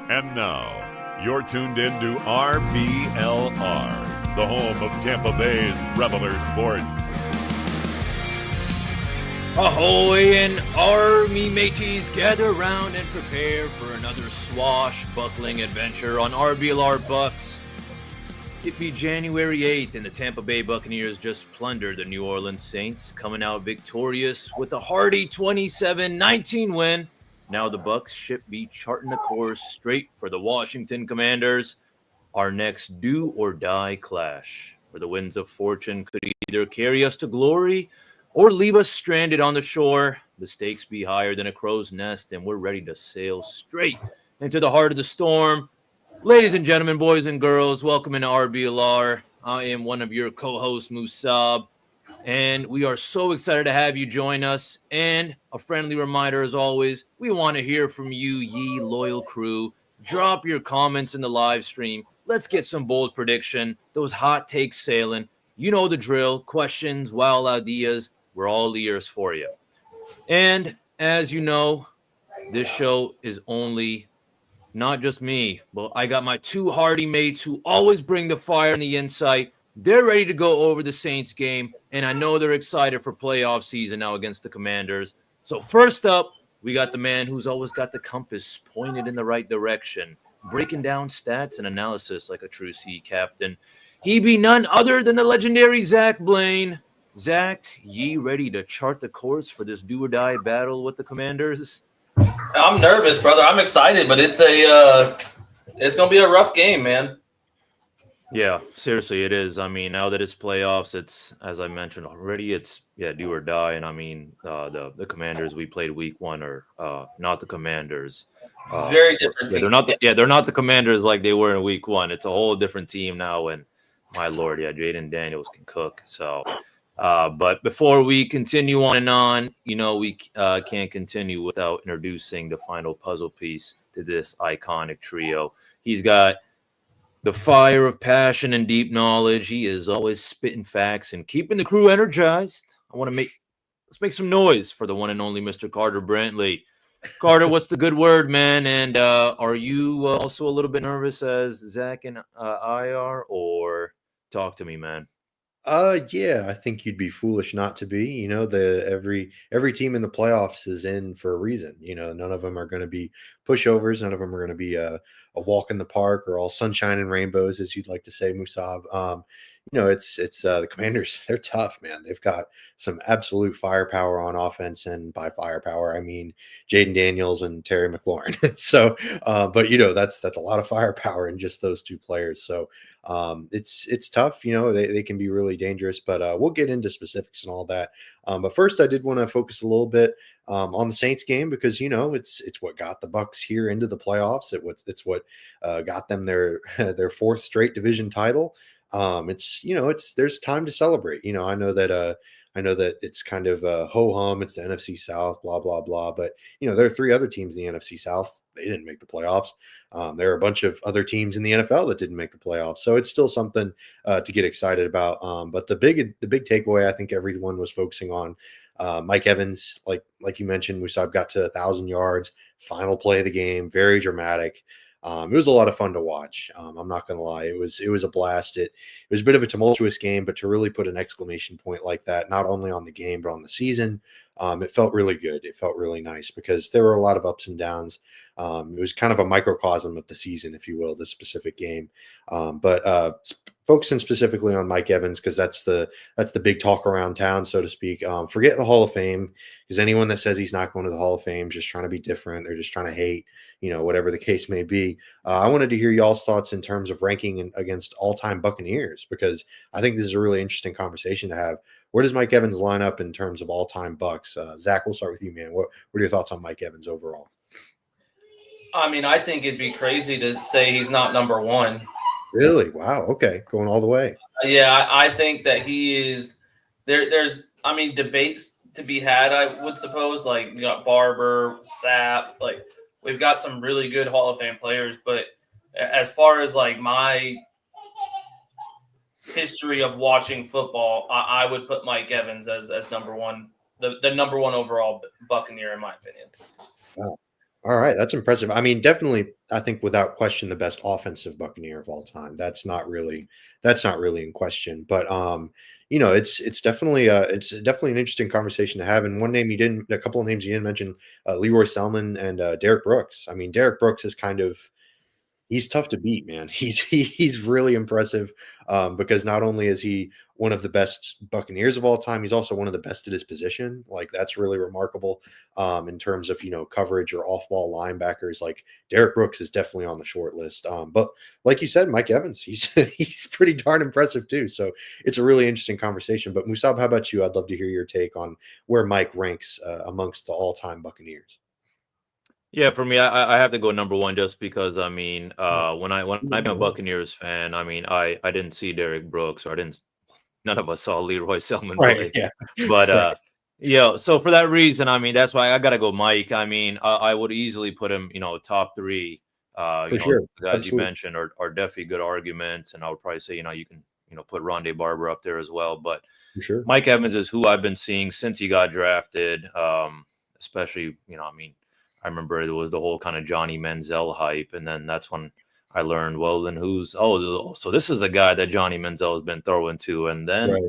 And now, you're tuned in to RBLR, the home of Tampa Bay's Reveler Sports. Ahoy and army mateys, gather around and prepare for another swashbuckling adventure on RBLR Bucks. It be January 8th and the Tampa Bay Buccaneers just plundered the New Orleans Saints, coming out victorious with a hearty 27-19 win. Now the Bucks ship be charting the course straight for the Washington Commanders, our next do-or-die clash, where the winds of fortune could either carry us to glory or leave us stranded on the shore. The stakes be higher than a crow's nest, and we're ready to sail straight into the heart of the storm. Ladies and gentlemen, boys and girls, welcome into RBLR. I am one of your co-hosts, Musab, and we are so excited to have you join us. And a friendly reminder, as always, we want to hear from you, ye loyal crew. Drop your comments in the live stream. Let's get some bold prediction, those hot takes sailing. You know the drill, questions, wild ideas. We're all ears for you. And as you know, this show is only not just me, but I got my two hardy mates who always bring the fire and the insight. They're ready to go over the Saints game, and I know they're excited for playoff season now against the Commanders. So first up, we got the man who's always got the compass pointed in the right direction, breaking down stats and analysis like a true sea captain. He be none other than the legendary Zach Blaine. Zach, ye ready to chart the course for this do-or-die battle with the Commanders? I'm nervous, brother. I'm excited, but it's gonna be a rough game, man. Yeah, seriously, it is. I mean, now that it's playoffs, it's, as I mentioned already, it's do or die. And I mean, the Commanders we played week one are not the Commanders. Very different team. They're not the Commanders like they were in week one. It's a whole different team now. And my lord, Jaden Daniels can cook. So, but before we continue on and on, you know, we can't continue without introducing the final puzzle piece to this iconic trio. He's got the fire of passion and deep knowledge. He is always spitting facts and keeping the crew energized. Let's make some noise for the one and only Mr. Carter Brantley. Carter, what's the good word, man? And are you also a little bit nervous as Zach and I are, or talk to me, man? Yeah, I think you'd be foolish not to be. You know, every team in the playoffs is in for a reason. You know, none of them are going to be pushovers. None of them are going to be a walk in the park or all sunshine and rainbows, as you'd like to say, Musab. You know, it's the Commanders. They're tough, man. They've got some absolute firepower on offense, and by firepower, I mean Jaden Daniels and Terry McLaurin. So, but you know, that's a lot of firepower in just those two players. So, it's tough. You know, they can be really dangerous, but we'll get into specifics and all that. But first, I did want to focus a little bit on the Saints game because you know it's what got the Bucks here into the playoffs. It's what got them their their fourth straight division title. There's time to celebrate. You know, I know that it's kind of ho hum. It's the NFC South, blah blah blah. But you know, there are three other teams in the NFC South. They didn't make the playoffs. There are a bunch of other teams in the NFL that didn't make the playoffs. So it's still something to get excited about. But the big takeaway, I think everyone was focusing on Mike Evans, like you mentioned, Musab got to 1,000 yards, final play of the game, very dramatic. It was a lot of fun to watch. I'm not going to lie. It was a blast. It was a bit of a tumultuous game, but to really put an exclamation point like that, not only on the game, but on the season, it felt really good. It felt really nice because there were a lot of ups and downs. It was kind of a microcosm of the season, if you will, this specific game. But focusing specifically on Mike Evans, because that's the big talk around town, so to speak. Forget the Hall of Fame, because anyone that says he's not going to the Hall of Fame is just trying to be different. They're just trying to hate, you know, whatever the case may be. I wanted to hear y'all's thoughts in terms of ranking against all-time Buccaneers, because I think this is a really interesting conversation to have. Where does Mike Evans line up in terms of all-time Bucks? Zach, we'll start with you, man. What are your thoughts on Mike Evans overall? I mean, I think it'd be crazy to say he's not number one. Really? Wow. Okay. Going all the way. Yeah, I think that he is. There's debates to be had, I would suppose. Like, you got Barber, Sapp. Like, we've got some really good Hall of Fame players. But as far as, like, my history of watching football, I would put Mike Evans as number one, the number one overall Buccaneer, in my opinion. Wow. All right, that's impressive. I mean, definitely, I think without question, the best offensive Buccaneer of all time. That's not really in question. But it's definitely an interesting conversation to have. And a couple of names you didn't mention, Leroy Selman and Derek Brooks. I mean, Derek Brooks is kind of he's tough to beat, man. He's really impressive because not only is he one of the best Buccaneers of all time, he's also one of the best at his position. Like that's really remarkable in terms of coverage or off ball linebackers. Like Derek Brooks is definitely on the short list. But like you said, Mike Evans, he's he's pretty darn impressive too. So it's a really interesting conversation. But Musab, how about you? I'd love to hear your take on where Mike ranks amongst the all time Buccaneers. Yeah, for me, I have to go number one just because I mean, Oh, when I'm a number one. Buccaneers fan, I mean, I didn't see Derek Brooks, or I didn't. None of us saw Leroy Selman Right. play, Yeah. but Right. yeah. So for that reason, I mean, that's why I gotta go, Mike. I mean, I would easily put him, top three. For sure. The guys you Absolutely. mentioned are definitely good arguments, and I would probably say, you can, put Rondé Barber up there as well, but For sure. Mike Evans is who I've been seeing since he got drafted. Especially, I mean, I remember it was the whole kind of Johnny Manziel hype, and then that's when I learned, well, then so this is a guy that Johnny Manziel has been throwing to, and then Right.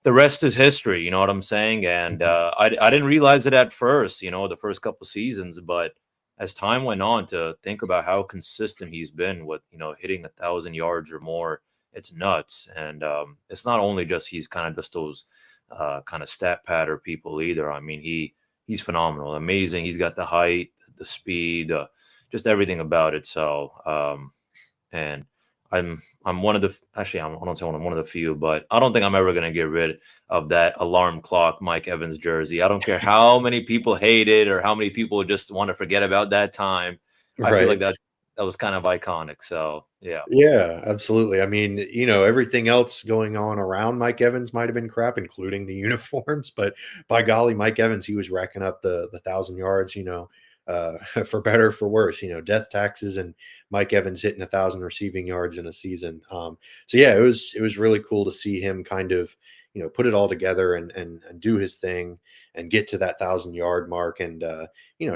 the rest is history. You know what I'm saying? And Mhm. I didn't realize it at first, the first couple seasons, but as time went on, to think about how consistent he's been with hitting 1,000 yards or more, it's nuts. And it's not only just he's kind of just those kind of stat patter people either. I mean, he's phenomenal, amazing. He's got the height, the speed, just everything about it. So and I'm one of the actually I don't say I'm one of the few, but I don't think I'm ever gonna get rid of that alarm clock Mike Evans jersey. I don't care how many people hate it or how many people just want to forget about that time. I feel Right. like that was kind of iconic. So yeah. Yeah, absolutely. I mean, everything else going on around Mike Evans might have been crap, including the uniforms, but by golly, Mike Evans, he was racking up the 1,000 yards, for better or for worse, death taxes and Mike Evans hitting 1,000 receiving yards in a season. So yeah, it was really cool to see him kind of, put it all together and do his thing and get to that 1,000 yard mark. And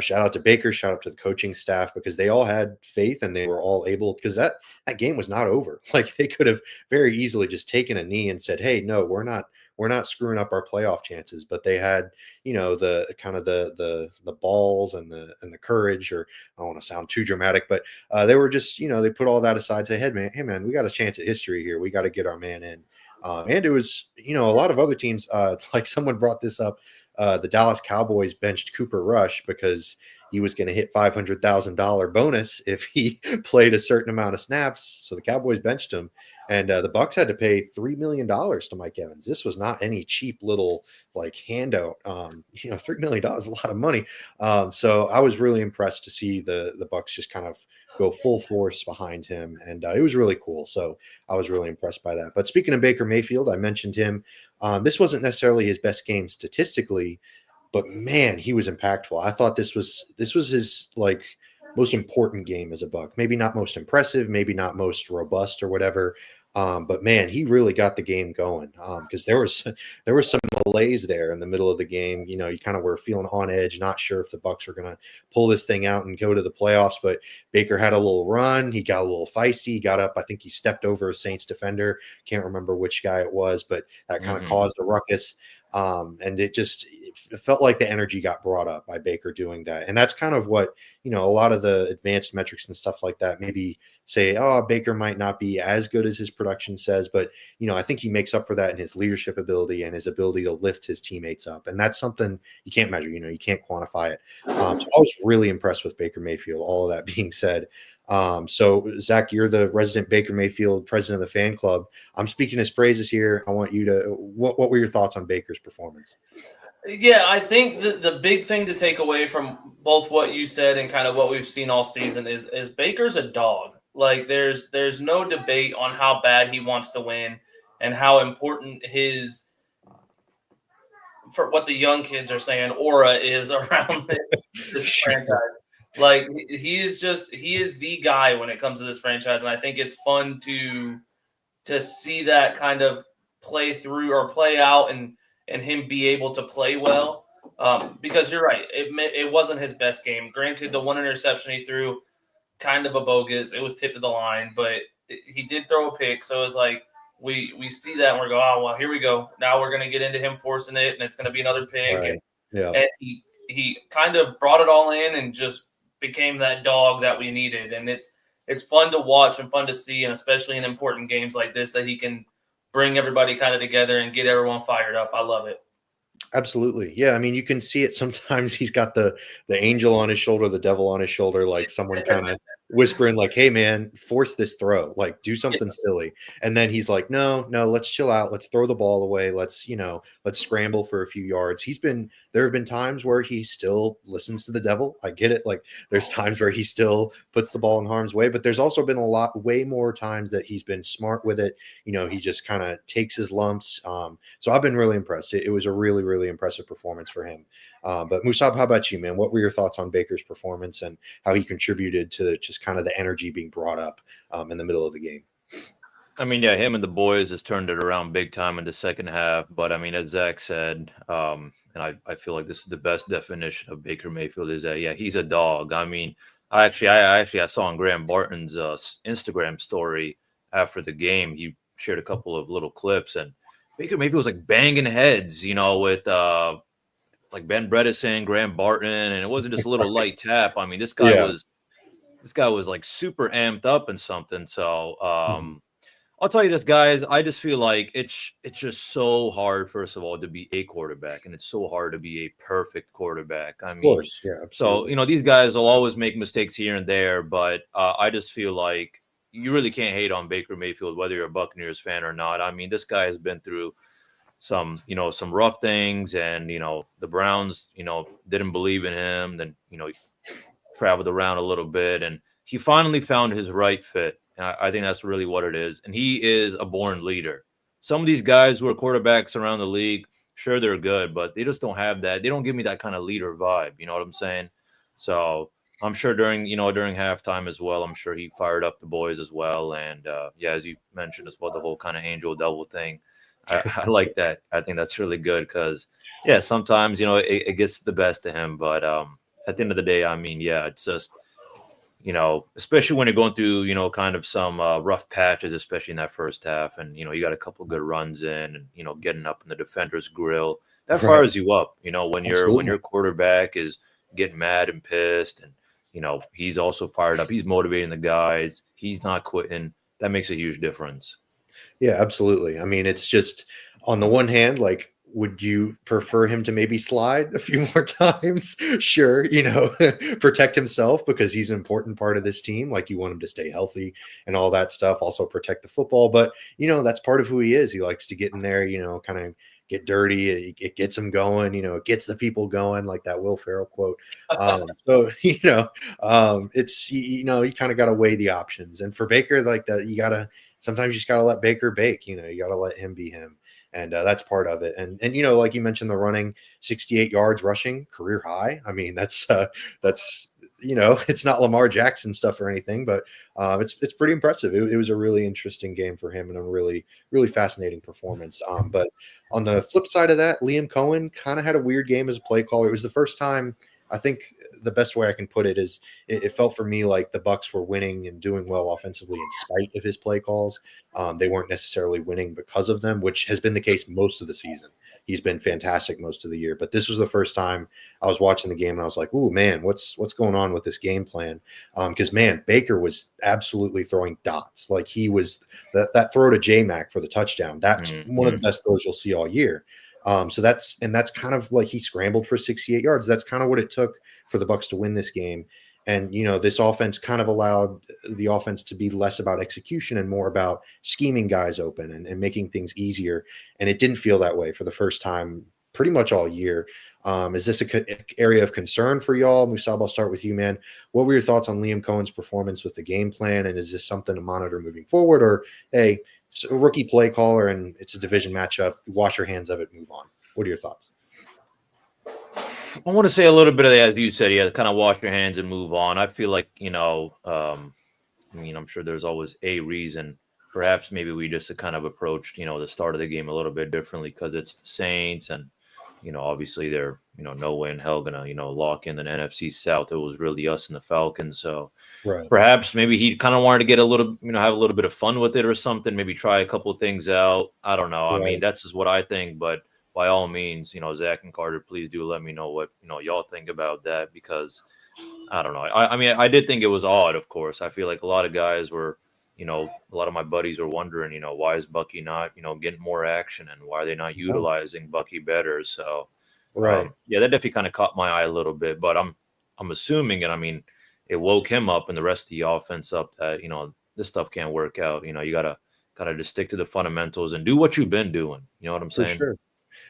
shout out to Baker, shout out to the coaching staff because they all had faith and they were all able because that game was not over. Like they could have very easily just taken a knee and said, "Hey, no, we're not screwing up our playoff chances." But they had, the kind of the balls and the courage, or I don't want to sound too dramatic, but they were just, they put all that aside, say, hey man, we got a chance at history here. We got to get our man in. And it was, a lot of other teams, like someone brought this up. The Dallas Cowboys benched Cooper Rush because he was going to hit $500,000 bonus if he played a certain amount of snaps. So the Cowboys benched him, and the Bucks had to pay $3 million to Mike Evans. This was not any cheap little like handout. $3 million is a lot of money. So I was really impressed to see the Bucks just kind of go full force behind him, and it was really cool. So I was really impressed by that. But speaking of Baker Mayfield, I mentioned him. This wasn't necessarily his best game statistically, but man, he was impactful. I thought this was his like most important game as a Buck. Maybe not most impressive, maybe not most robust or whatever. But man, he really got the game going because there was some malaise there in the middle of the game. You kind of were feeling on edge, not sure if the Bucks were going to pull this thing out and go to the playoffs. But Baker had a little run. He got a little feisty. He got up. I think he stepped over a Saints defender. Can't remember which guy it was, but that kind of Hmm. caused a ruckus. And it felt like the energy got brought up by Baker doing that. And that's kind of what, a lot of the advanced metrics and stuff like that maybe say, oh, Baker might not be as good as his production says, but, I think he makes up for that in his leadership ability and his ability to lift his teammates up. And that's something you can't measure, you can't quantify it. So I was really impressed with Baker Mayfield, all of that being said. So Zach, you're the resident Baker Mayfield president of the fan club. I'm speaking his praises here. I want you to, what were your thoughts on Baker's performance? Yeah, I think the big thing to take away from both what you said and kind of what we've seen all season is Baker's a dog. Like there's no debate on how bad he wants to win and how important his, for what the young kids are saying, aura is around this franchise. Sure. Like he is the guy when it comes to this franchise, and I think it's fun to see that kind of play through or play out and him be able to play well. Because you're right, it wasn't his best game. Granted, the one interception he threw, kind of a bogus. It was tipped to the line, but he did throw a pick. So it was like we see that and we're going, oh well, here we go. Now we're gonna get into him forcing it, and it's gonna be another pick. Right. Yeah. And he kind of brought it all in and just became that dog that we needed. And it's fun to watch and fun to see, and especially in important games like this, that he can bring everybody kind of together and get everyone fired up. I love it. Absolutely. Yeah. I mean, you can see it sometimes. He's got the angel on his shoulder, the devil on his shoulder, like someone kind of whispering, like, hey man, force this throw, like do something silly. And then he's like, no, let's chill out. Let's throw the ball away. Let's scramble for a few yards. There have been times where he still listens to the devil. I get it. Like there's times where he still puts the ball in harm's way, but there's also been way more times that he's been smart with it. He just kind of takes his lumps. So I've been really impressed. It was a really, really impressive performance for him. But Musab, how about you, man? What were your thoughts on Baker's performance and how he contributed to just kind of the energy being brought up in the middle of the game? I mean, yeah, him and the boys has turned it around big time in the second half. But I mean, as Zach said, and I feel like this is the best definition of Baker Mayfield is that, yeah, he's a dog. I mean, I saw on Graham Barton's Instagram story after the game, he shared a couple of little clips, and Baker Mayfield was like banging heads, with like Ben Bredesen, Graham Barton, and it wasn't just a little light tap. I mean, this guy was like super amped up and something. So I'll tell you this, guys. I just feel like it's just so hard, first of all, to be a quarterback, and it's so hard to be a perfect quarterback. I mean, Of course, yeah. Absolutely. So these guys will always make mistakes here and there, but I just feel like you really can't hate on Baker Mayfield, whether you're a Buccaneers fan or not. I mean, this guy has been through some rough things, and the Browns didn't believe in him. Then he traveled around a little bit, and he finally found his right fit. And I think that's really what it is. And he is a born leader. Some of these guys who are quarterbacks around the league, sure, they're good, but they just don't have that. They don't give me that kind of leader vibe. You know what I'm saying? So I'm sure during halftime as well, I'm sure he fired up the boys as well. And yeah, as you mentioned as well, the whole kind of angel devil thing. I like that. I think that's really good because, yeah, sometimes, it gets the best of him. But at the end of the day, I mean, yeah, it's just, especially when you're going through, kind of some rough patches, especially in that first half. And, you got a couple good runs in and, getting up in the defender's grill. That fires you up, when your quarterback is getting mad and pissed and, he's also fired up. He's motivating the guys. He's not quitting. That makes a huge difference. Yeah, absolutely. I mean, it's just on the one hand, like, would you prefer him to maybe slide a few more times? Sure, protect himself because he's an important part of this team. Like you want him to stay healthy and all that stuff. Also protect the football, but that's part of who he is. He likes to get in there, kind of get dirty. It gets him going. It gets the people going, like that Will Ferrell quote. So it's you kind of got to weigh the options. And for Baker, like that, sometimes you just got to let Baker bake. You got to let him be him. And that's part of it. And like you mentioned, the running 68 yards rushing, career high. I mean, that's it's not Lamar Jackson stuff or anything, but it's pretty impressive. It was a really interesting game for him and a really, really fascinating performance. But on the flip side of that, Liam Cohen kind of had a weird game as a play caller. It was the first time, I think the best way I can put it is it felt for me like the Bucs were winning and doing well offensively in spite of his play calls. They weren't necessarily winning because of them, which has been the case most of the season. He's been fantastic most of the year, but this was the first time I was watching the game and I was like, "Ooh, man, what's going on with this game plan?" Because man, Baker was absolutely throwing dots. Like he was that throw to J-Mac for the touchdown. That's one of the best throws you'll see all year. So that's kind of like he scrambled for 68 yards. That's kind of what it took for the Bucs to win this game. And, this offense kind of allowed the offense to be less about execution and more about scheming guys open and making things easier. And it didn't feel that way for the first time pretty much all year. Is this an area of concern for y'all? Musab, I'll start with you, man. What were your thoughts on Liam Cohen's performance with the game plan? And is this something to monitor moving forward? Or, hey, it's a rookie play caller and it's a division matchup. Wash your hands of it, move on. What are your thoughts? I want to say a little bit of that, as you said, yeah, kind of wash your hands and move on. I feel like, I'm sure there's always a reason. Perhaps maybe we just kind of approached, the start of the game a little bit differently because it's the Saints and, obviously they're, no way in hell gonna, lock in an NFC South. It was really us and the Falcons. So Right. perhaps maybe he kind of wanted to get a little, have a little bit of fun with it or something. Maybe try a couple of things out. I don't know. I mean, Right. that's just what I think. But by all means, Zach and Carter, please do let me know what y'all think about that, because I don't know. I mean, I did think it was odd. Of course, I feel like a lot of guys were, a lot of my buddies were wondering, why is Bucky not, getting more action, and why are they not Oh, utilizing Bucky better? So, right. yeah, that definitely kind of caught my eye a little bit. But I'm assuming, and I mean, it woke him up and the rest of the offense up that this stuff can't work out. You gotta just stick to the fundamentals and do what you've been doing. You know what I'm For saying? sure.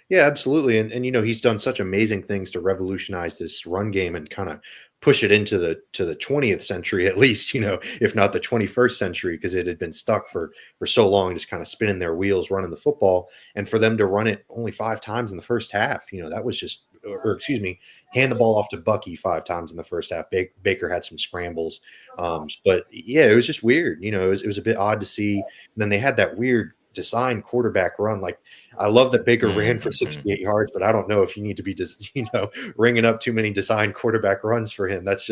Yeah, absolutely. And he's done such amazing things to revolutionize this run game and kind of push it into the 20th century, at least, if not the 21st century, because it had been stuck for so long, just kind of spinning their wheels running the football. And for them to run it only 5 times in the first half, that was just, or excuse me, hand the ball off to Bucky 5 times in the first half. Baker had some scrambles. But yeah, it was just weird. It was a bit odd to see. And then they had that weird designed quarterback run. Like, I love that Baker ran for Mhm. 68 yards, but I don't know if you need to be ringing up too many designed quarterback runs for him. That's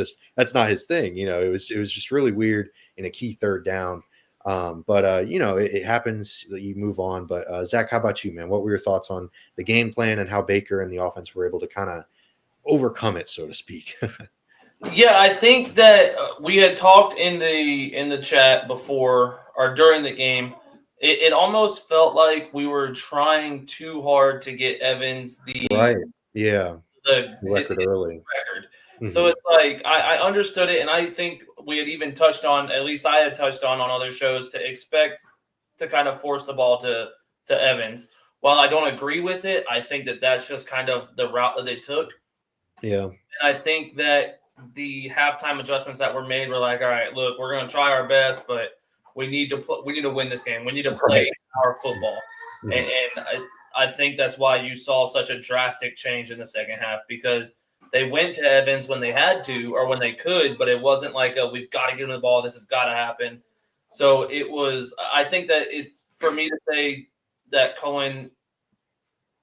not his thing. It was just really weird in a key third down. But it happens. You move on. But Zach, how about you, man? What were your thoughts on the game plan and how Baker and the offense were able to kind of overcome it, so to speak? Yeah, I think that we had talked in the chat before or during the game. It almost felt like we were trying too hard to get Evans Right. Yeah. his Record early. record. So Hmm. it's like I understood it, and I think we had even touched on, at least I had touched on other shows, to expect to kind of force the ball to Evans. While I don't agree with it, I think that that's just kind of the route that they took. Yeah. And I think that the halftime adjustments that were made were like, all right, look, we're going to try our best, but we need to win this game. We need to play Right. our football, Mhm. and I think that's why you saw such a drastic change in the second half, because they went to Evans when they had to or when they could, but it wasn't like we've got to get him the ball. This has got to happen. So it was. I think that for me to say that Cohen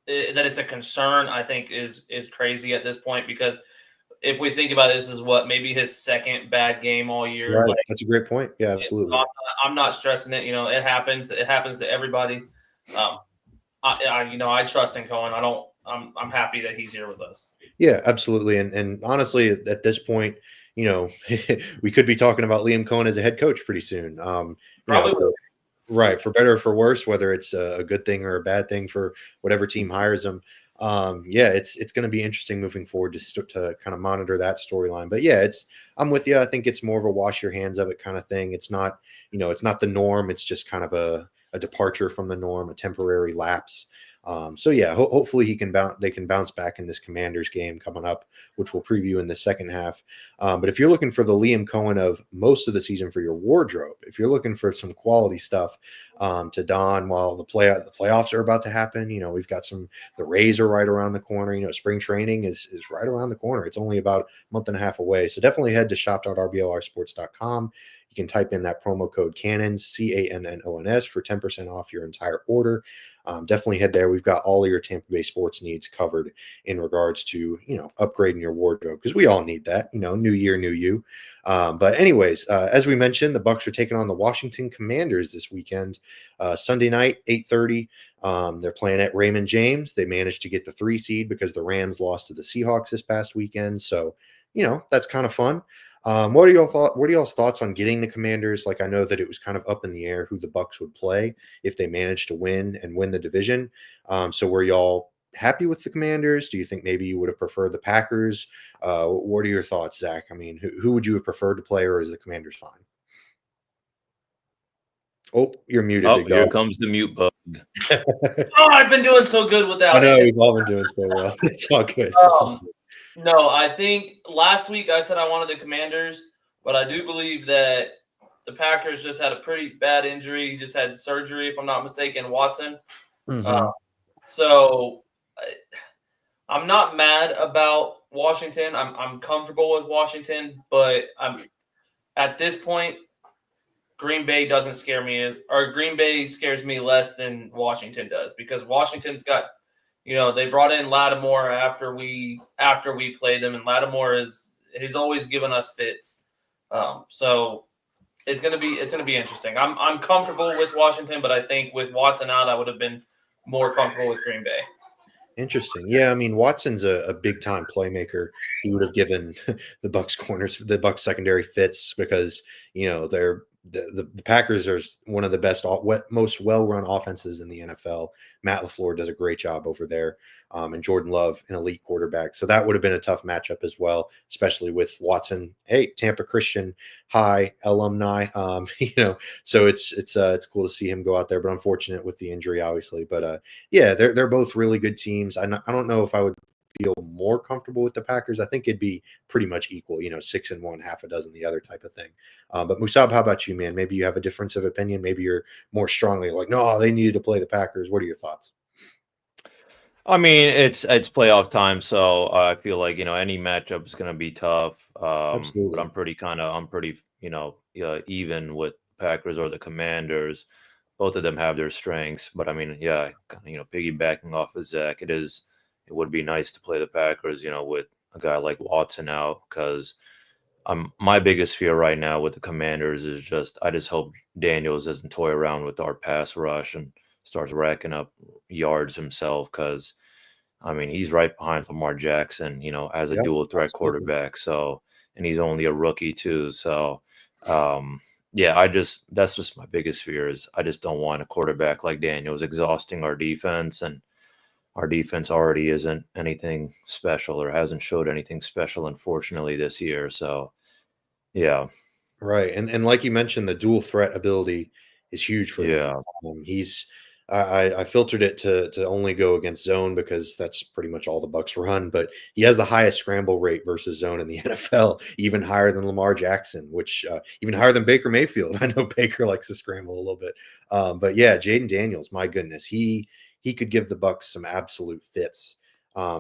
that it's a concern, I think is crazy at this point, because if we think about it, this is what, maybe his second bad game all year. Right. Like, That's a great point. Yeah, so absolutely. I'm not stressing it. It happens. It happens to everybody. I trust in Cohen. I'm happy that he's here with us. Yeah, absolutely. And honestly, at this point, we could be talking about Liam Cohen as a head coach pretty soon. Probably For, will. right, for better or for worse, whether it's a good thing or a bad thing for whatever team hires him. Yeah, it's going to be interesting moving forward to kind of monitor that storyline. But yeah, I'm with you. I think it's more of a wash your hands of it kind of thing. It's not, it's not the norm. It's just kind of a departure from the norm, a temporary lapse. So yeah, hopefully they can bounce back in this Commanders game coming up, which we'll preview in the second half. But if you're looking for the Liam Cohen of most of the season for your wardrobe, if you're looking for some quality stuff to don while the playoffs are about to happen, we've got the Rays are right around the corner. Spring training is right around the corner. It's only about a month and a half away. So definitely head to shop.rblrsports.com. You can type in that promo code Cannons, CANNONS, for 10% off your entire order. Definitely head there. We've got all of your Tampa Bay sports needs covered in regards to, upgrading your wardrobe, because we all need that, new year, new you. But anyways, as we mentioned, the Bucs are taking on the Washington Commanders this weekend, Sunday night, 8:30. They're playing at Raymond James. They managed to get the 3 seed because the Rams lost to the Seahawks this past weekend. So, that's kind of fun. What are y'all's thoughts on getting the Commanders? Like, I know that it was kind of up in the air who the Bucs would play if they managed to win the division. So were y'all happy with the Commanders? Do you think maybe you would have preferred the Packers? What are your thoughts, Zach? I mean, who would you have preferred to play, or is the Commanders fine? Oh, you're muted, Oh, big here dog. comes the mute bug. Oh, I've been doing so good I without know it. we've all been doing so well. It's all good. It's all good. No, I think last week I said I wanted the Commanders, but I do believe that the Packers just had a pretty bad injury. He just had surgery, if I'm not mistaken, Watson. Mhm. So I'm not mad about Washington. I'm comfortable with Washington, but at this point, Green Bay doesn't scare me or Green Bay scares me less than Washington does, because Washington's got, they brought in Lattimore after we played them, and Lattimore he's always given us fits. So it's gonna be interesting. I'm comfortable with Washington, but I think with Watson out, I would have been more comfortable with Green Bay. Interesting. Yeah, I mean Watson's a big time playmaker. He would have given the Bucks secondary fits because they're the Packers are one of the best, most well run offenses in the NFL. Matt LaFleur does a great job over there, and Jordan Love, an elite quarterback. So that would have been a tough matchup as well, especially with Watson. Hey, Tampa Christian High alumni. So it's cool to see him go out there, but unfortunate with the injury, obviously. But yeah, they're both really good teams. I don't know if I would feel more comfortable with the Packers. I think it'd be pretty much equal, 6-1, half a dozen the other type of thing. But Musab, how about you, man? Maybe you have a difference of opinion. Maybe you're more strongly like, no, they needed to play the Packers. What are your thoughts? I mean, it's playoff time, so I feel like any matchup is going to be tough. Absolutely. But I'm pretty even with Packers or the Commanders. Both of them have their strengths, but I mean, yeah, piggybacking off of Zach, it would be nice to play the Packers, with a guy like Watson out, because my biggest fear right now with the Commanders is I just hope Daniels doesn't toy around with our pass rush and starts racking up yards himself, because I mean, he's right behind Lamar Jackson, as a Yep, dual threat absolutely. quarterback. So, and he's only a rookie too. So, yeah, that's just my biggest fear is I just don't want a quarterback like Daniels exhausting our defense, and our defense already isn't anything special or hasn't showed anything special, unfortunately, this year. So, yeah, Right. And like you mentioned, the dual threat ability is huge for him. yeah, He's I filtered it to only go against zone because that's pretty much all the Bucks run, but he has the highest scramble rate versus zone in the NFL, even higher than Lamar Jackson, which even higher than Baker Mayfield. I know Baker likes to scramble a little bit. But yeah, Jaden Daniels, my goodness, he could give the Bucks some absolute fits.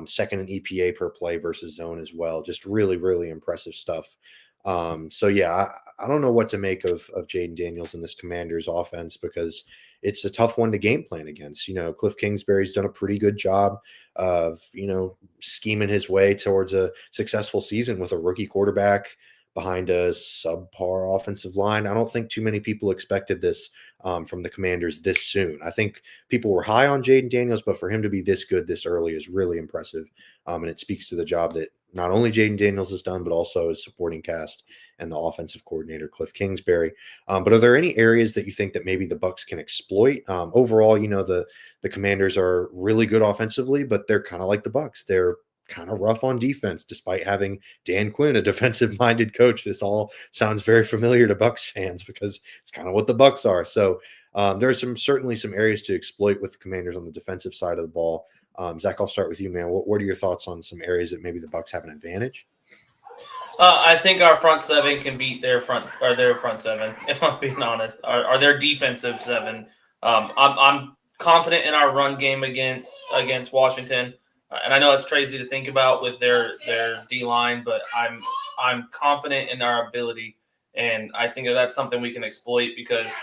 Second in EPA per play versus zone as well. Just really, really impressive stuff. So yeah, I don't know what to make of Jaden Daniels in this Commanders offense because it's a tough one to game plan against. Cliff Kingsbury's done a pretty good job of, scheming his way towards a successful season with a rookie quarterback behind a subpar offensive line. I don't think too many people expected this from the Commanders this soon. I think people were high on Jaden Daniels, but for him to be this good this early is really impressive. And it speaks to the job that not only Jaden Daniels has done, but also his supporting cast and the offensive coordinator, Cliff Kingsbury. But are there any areas that you think that maybe the Bucks can exploit? Overall, the Commanders are really good offensively, but they're kind of like the Bucks. They're kind of rough on defense, despite having Dan Quinn, a defensive-minded coach. This all sounds very familiar to Bucks fans because it's kind of what the Bucks are. So there are certainly some areas to exploit with the Commanders on the defensive side of the ball. Zach, I'll start with you, man. What are your thoughts on some areas that maybe the Bucks have an advantage? I think our front seven can beat their front seven. If I'm being honest, or their defensive seven. I'm confident in our run game against Washington, and I know it's crazy to think about with their D line, but I'm confident in our ability, and I think that's something we can exploit because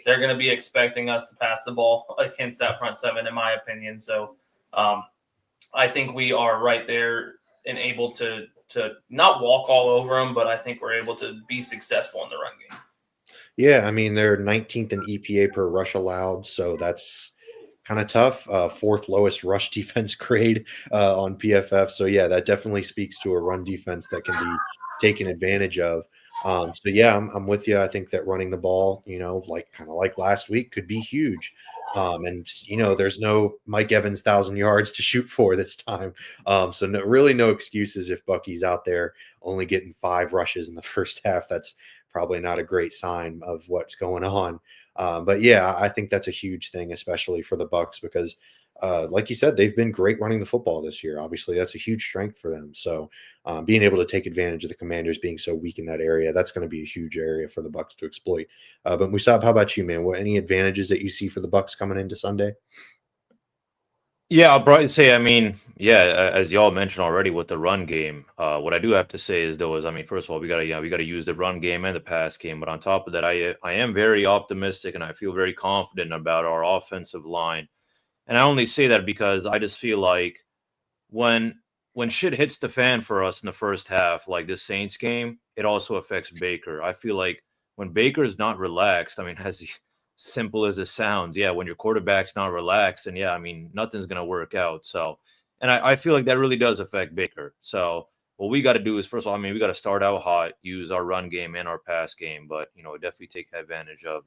they're going to be expecting us to pass the ball against that front seven, in my opinion. So I think we are right there and able to not walk all over them, but I think we're able to be successful in the run game. Yeah, I mean, they're 19th in EPA per rush allowed, so that's kind of tough. Fourth lowest rush defense grade on PFF. So yeah, that definitely speaks to a run defense that can be taken advantage of. So yeah, I'm with you. I think that running the ball, like last week, could be huge. And there's no Mike Evans 1,000 yards to shoot for this time. So really no excuses if Bucky's out there only getting 5 rushes in the first half. That's probably not a great sign of what's going on. But yeah, I think that's a huge thing, especially for the Bucks, because like you said, they've been great running the football this year. Obviously, that's a huge strength for them. So being able to take advantage of the Commanders being so weak in that area, that's going to be a huge area for the Bucks to exploit. But Musab, how about you, man? Any advantages that you see for the Bucks coming into Sunday? Yeah, I'll probably say, I mean, yeah, as y'all mentioned already with the run game, what I do have to say is I mean, first of all, we gotta use the run game and the pass game, but on top of that, I am very optimistic and I feel very confident about our offensive line. And I only say that because I just feel like when shit hits the fan for us in the first half, like this Saints game, it also affects Baker. I feel like when Baker's not relaxed, I mean, as simple as it sounds, yeah, when your quarterback's not relaxed, and yeah, I mean, nothing's gonna work out. So, and I feel like that really does affect Baker. So what we got to do is, first of all, I mean, we got to start out hot, use our run game and our pass game, but definitely take advantage of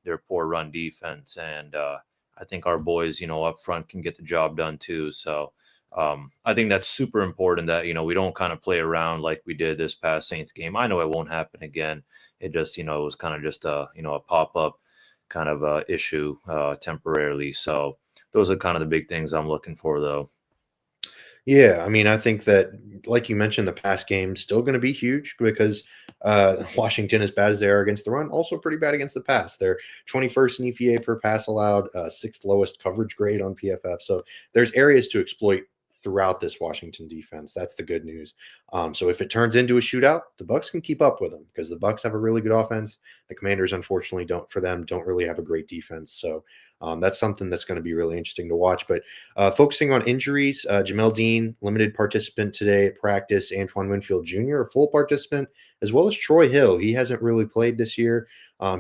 their poor run defense, and I think our boys, up front can get the job done too. So I think that's super important that we don't kind of play around like we did this past Saints game. I know it won't happen again. It just it was kind of just a pop up kind of issue temporarily. So those are kind of the big things I'm looking for, though. Yeah, I mean, I think that, like you mentioned, the pass game's still going to be huge because Washington, as bad as they are against the run, also pretty bad against the pass. They're 21st in EPA per pass allowed, sixth lowest coverage grade on PFF. So there's areas to exploit throughout this Washington defense. That's the good news. So if it turns into a shootout, the Bucs can keep up with them because the Bucs have a really good offense. The Commanders, unfortunately, don't really have a great defense. So that's something that's going to be really interesting to watch. But focusing on injuries, Jamel Dean, limited participant today at practice. Antoine Winfield Jr., a full participant, as well as Troy Hill. He hasn't really played this year.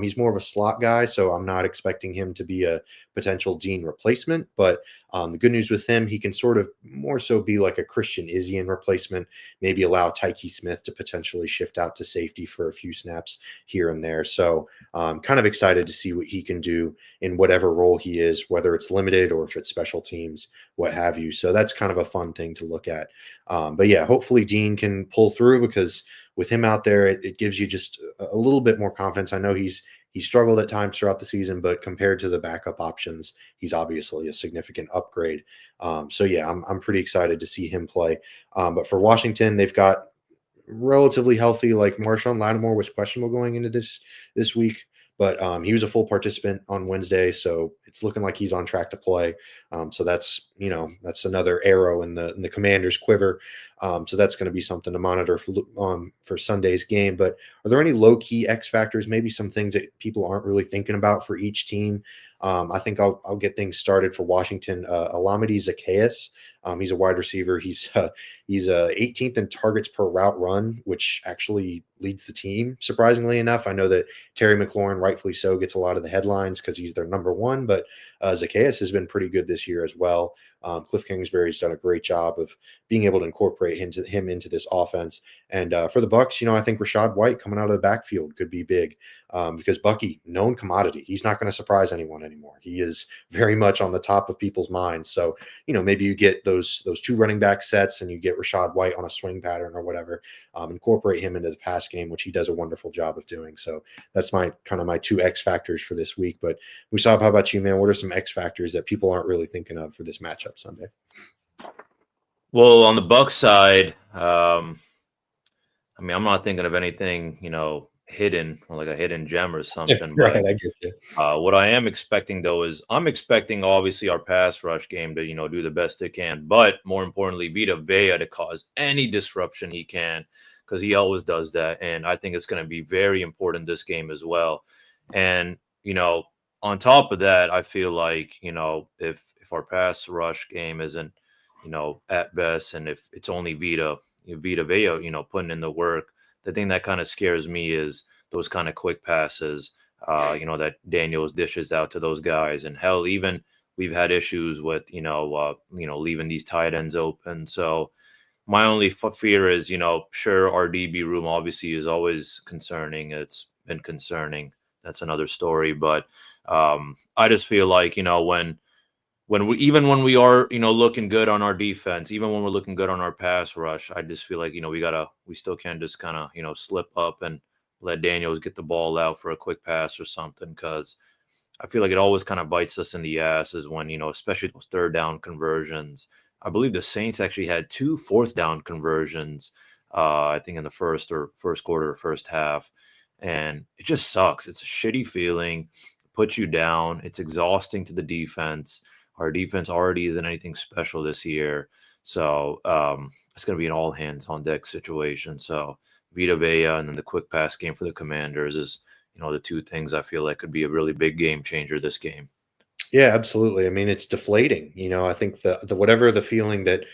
He's more of a slot guy, so I'm not expecting him to be a potential Dean replacement. But the good news with him, he can sort of more so be like a Christian Izien replacement, maybe allow Tyke Smith to potentially shift out to safety for a few snaps here and there. So I'm kind of excited to see what he can do in whatever role he is, whether it's limited or if it's special teams, what have you. So that's kind of a fun thing to look at. But yeah, hopefully Dean can pull through because with him out there, it gives you just a little bit more confidence. I know he's struggled at times throughout the season, but compared to the backup options, he's obviously a significant upgrade. So yeah, I'm pretty excited to see him play. But for Washington, they've got relatively healthy, like Marshawn Lattimore was questionable going into this week, but he was a full participant on Wednesday, so it's looking like he's on track to play. So that's another arrow in the Commanders' quiver. So that's going to be something to monitor for Sunday's game. But are there any low key X factors? Maybe some things that people aren't really thinking about for each team. I think I'll get things started for Washington. Alameda Zacchaeus. He's a wide receiver. He's 18th in targets per route run, which actually leads the team, surprisingly enough. I know that Terry McLaurin, rightfully so, gets a lot of the headlines because he's their number one, but Zacchaeus has been pretty good this year as well. Cliff Kingsbury's done a great job of being able to incorporate him into this offense. And for the Bucs, I think Rachaad White coming out of the backfield could be big because Bucky, known commodity. He's not going to surprise anyone anymore. He is very much on the top of people's minds. So, maybe you get those two running back sets and you get Rachaad White on a swing pattern or whatever, incorporate him into the pass game, which he does a wonderful job of doing. So that's my two X factors for this week. But Musab, how about you, man? What are some X factors that people aren't really thinking of for this matchup Sunday? Well, on the Bucs side, I mean, I'm not thinking of anything, hidden, like a hidden gem or something. Right, But I get you. what I am expecting, though, is I'm expecting, obviously, our pass rush game to, do the best it can. But more importantly, Vita Vea to cause any disruption he can, because he always does that. And I think it's going to be very important this game as well. And, on top of that, I feel like, if our pass rush game isn't, at best, and if it's only Vita Vea, putting in the work, the thing that kind of scares me is those kind of quick passes, that Daniels dishes out to those guys. And hell, even we've had issues with, leaving these tight ends open. So my only fear is, sure, our DB room obviously is always concerning. It's been concerning. That's another story. But I just feel like, when we are, looking good on our defense, even when we're looking good on our pass rush, I just feel like, we still can't just kind of, slip up and let Daniels get the ball out for a quick pass or something. Because I feel like it always kind of bites us in the ass is when, especially those third down conversions. I believe the Saints actually had 2 fourth down conversions, I think in the first quarter or first half. And it just sucks. It's a shitty feeling. It puts you down. It's exhausting to the defense. Our defense already isn't anything special this year. So it's going to be an all hands on deck situation. So Vita Vea and then the quick pass game for the Commanders is, the two things I feel like could be a really big game changer this game. Yeah, absolutely. I mean, it's deflating. I think the whatever the feeling that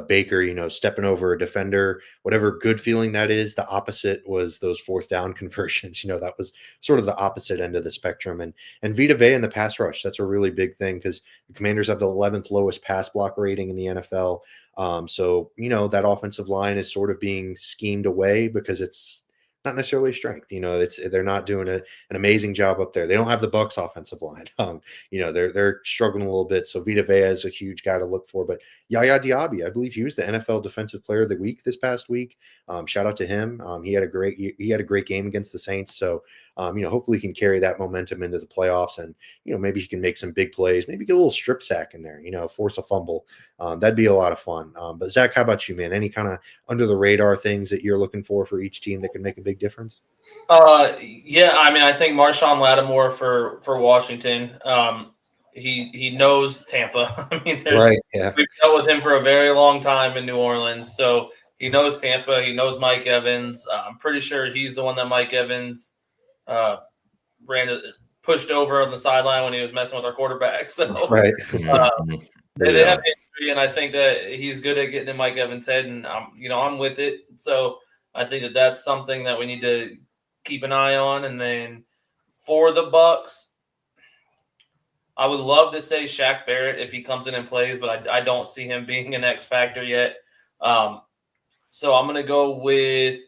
Baker, stepping over a defender, whatever good feeling that is, the opposite was those fourth down conversions. That was sort of the opposite end of the spectrum. And Vita Vea in the pass rush, that's a really big thing because the Commanders have the 11th lowest pass block rating in the NFL. So that offensive line is sort of being schemed away because it's not necessarily a strength. They're not doing an amazing job up there. They don't have the Bucks offensive line. They're struggling a little bit. So Vita Vea is a huge guy to look for. But Yaya Diaby, I believe he was the NFL Defensive Player of the Week this past week. Shout out to him. He had a great game against the Saints. So hopefully he can carry that momentum into the playoffs, and maybe he can make some big plays. Maybe get a little strip sack in there. Force a fumble. That'd be a lot of fun. But Zach, how about you, man? Any kind of under the radar things that you're looking for each team that can make a big difference? Yeah, I mean, I think Marshawn Lattimore for Washington. He knows Tampa. I mean, Right. Yeah. we've dealt with him for a very long time in New Orleans, so he knows Tampa. He knows Mike Evans. I'm pretty sure he's the one that Mike Evans pushed over on the sideline when he was messing with our quarterback. So Right. they have history, and I think that he's good at getting in Mike Evans' head, and I'm with it. So I think that that's something that we need to keep an eye on. And then for the Bucks, I would love to say Shaq Barrett if he comes in and plays, but I don't see him being an X factor yet. So I'm going to go with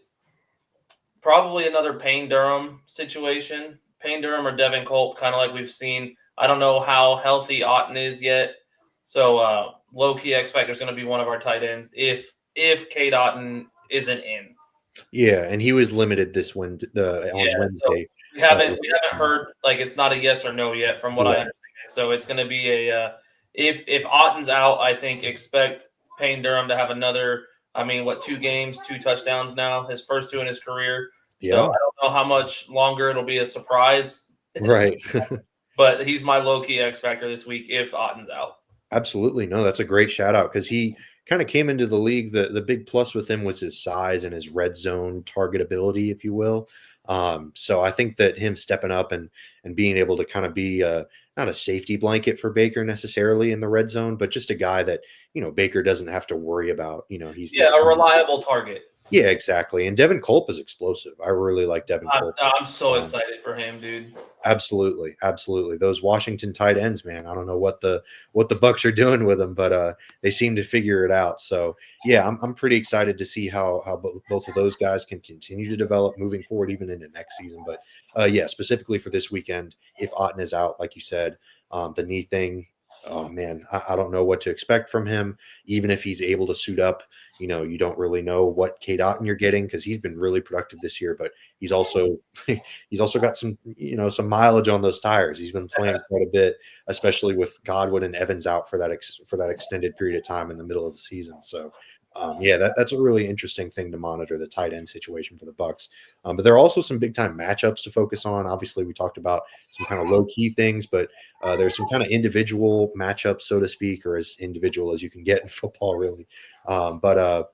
probably another Payne Durham situation. Payne Durham or Devin Culp, kind of like we've seen. I don't know how healthy Otten is yet. So low-key X factor is going to be one of our tight ends if Cade Otten isn't in. Yeah, and he was limited this on Wednesday. So we haven't heard, like, it's not a yes or no yet from what I understand. So it's going to be if Otten's out, I think expect Payne Durham to have another. I mean, 2 games, 2 touchdowns now, his first 2 in his career. Yeah. So I don't know how much longer it'll be a surprise. Right. But he's my low-key X factor this week if Otten's out. Absolutely. No, that's a great shout out because he kind of came into the league. The big plus with him was his size and his red zone targetability, if you will. So I think that him stepping up and being able to kind of be not a safety blanket for Baker necessarily in the red zone, but just a guy that, Baker doesn't have to worry about. He's a reliable target. Yeah, exactly. And Devin Culp is explosive. I really like Devin Culp. I'm so excited for him, dude. Absolutely. Those Washington tight ends, man. I don't know what the Bucks are doing with them, but they seem to figure it out. So yeah, I'm pretty excited to see how both of those guys can continue to develop moving forward, even into next season. But yeah, specifically for this weekend, if Otten is out, like you said, the knee thing. Oh man, I don't know what to expect from him. Even if he's able to suit up, you don't really know what Cade Otten you're getting because he's been really productive this year. But he's also got some some mileage on those tires. He's been playing quite a bit, especially with Godwin and Evans out for that extended period of time in the middle of the season. So yeah, that's a really interesting thing to monitor, the tight end situation for the Bucks. But there are also some big time matchups to focus on. Obviously, we talked about some kind of low key things, but there's some kind of individual matchups, so to speak, or as individual as you can get in football, really. But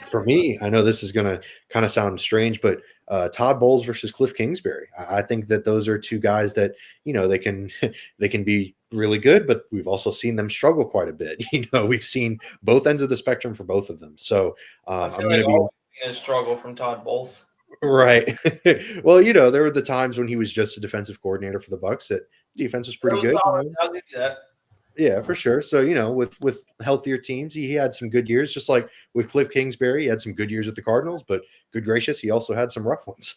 for me, I know this is going to kind of sound strange, but Todd Bowles versus Cliff Kingsbury. I think that those are 2 guys that they can be really good, but we've also seen them struggle quite a bit. We've seen both ends of the spectrum for both of them. So I'm going to be a struggle from Todd Bowles. Right. Well, there were the times when he was just a defensive coordinator for the Bucks that defense was pretty good. I'll give you that. Yeah, for sure. So, with healthier teams, he had some good years, just like with Cliff Kingsbury. He had some good years at the Cardinals, but good gracious, he also had some rough ones.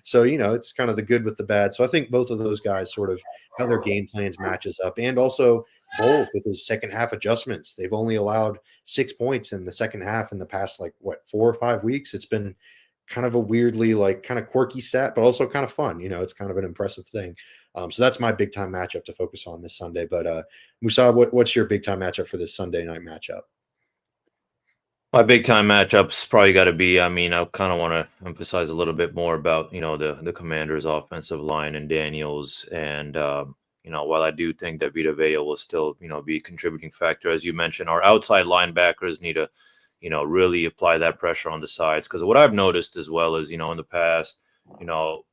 So, it's kind of the good with the bad. So I think both of those guys sort of how their game plans matches up. And also Bowles with his second half adjustments. They've only allowed 6 points in the second half in the past, 4 or 5 weeks. It's been kind of a weirdly kind of quirky stat, but also kind of fun. It's kind of an impressive thing. So that's my big time matchup to focus on this Sunday. But Musa, what's your big time matchup for this Sunday night matchup? My big time matchups probably got to be. I mean, I kind of want to emphasize a little bit more about the Commanders' offensive line and Daniels, and while I do think that Vita Vea will still be a contributing factor, as you mentioned, our outside linebackers need to really apply that pressure on the sides, because what I've noticed as well is in the past,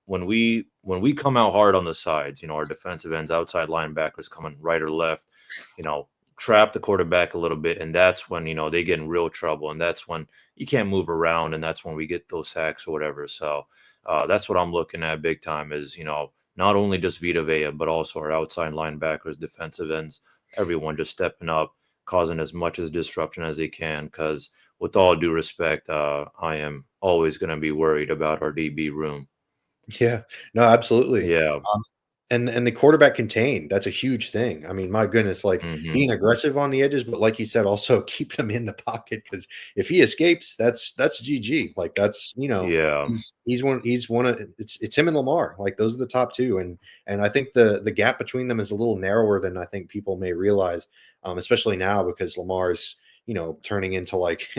when we come out hard on the sides, our defensive ends, outside linebackers coming right or left, trap the quarterback a little bit, and that's when they get in real trouble, and that's when you can't move around, and that's when we get those sacks or whatever. So that's what I'm looking at big time is not only just Vita Vea, but also our outside linebackers, defensive ends, everyone just stepping up, causing as much as disruption as they can. Because with all due respect, I am always going to be worried about our DB room. Yeah, no, absolutely. Yeah. And the quarterback contained, that's a huge thing. I mean, my goodness, like Hmm. being aggressive on the edges, but like you said, also keeping him in the pocket because if he escapes, that's GG. Like that's Yeah. he's one of it's him and Lamar. Like those are the top two, and I think the gap between them is a little narrower than I think people may realize, especially now because Lamar's turning into like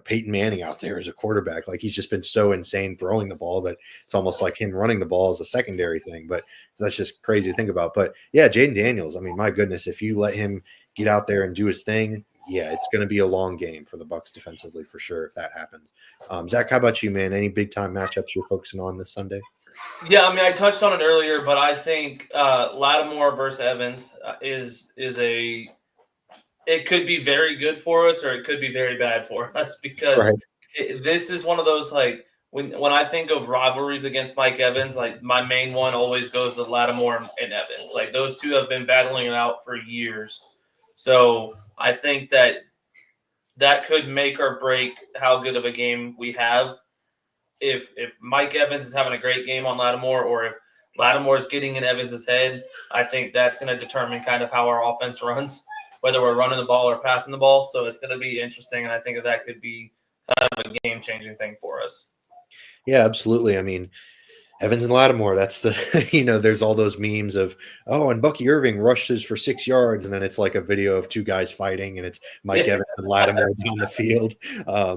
Peyton Manning out there as a quarterback. Like he's just been so insane throwing the ball that it's almost like him running the ball is a secondary thing. But that's just crazy to think about. But yeah, Jaden Daniels, I mean, my goodness, if you let him get out there and do his thing, yeah, it's going to be a long game for the Bucs defensively for sure if that happens. Zach, how about you, man? Any big time matchups you're focusing on this Sunday? Yeah, I mean, I touched on it earlier, but I think Lattimore versus Evans is it could be very good for us or it could be very bad for us because Right. this is one of those like when I think of rivalries against Mike Evans, like my main one always goes to Lattimore and Evans. Like those two have been battling it out for years. So I think that could make or break how good of a game we have. If Mike Evans is having a great game on Lattimore or if Lattimore is getting in Evans's head, I think that's going to determine kind of how our offense runs, whether we're running the ball or passing the ball. So it's going to be interesting, and I think that could be kind of a game-changing thing for us. Yeah, absolutely. I mean, Evans and Lattimore, that's the, there's all those memes of, oh, and Bucky Irving rushes for 6 yards. And then it's like a video of two guys fighting and it's Mike Evans and Lattimore down the field.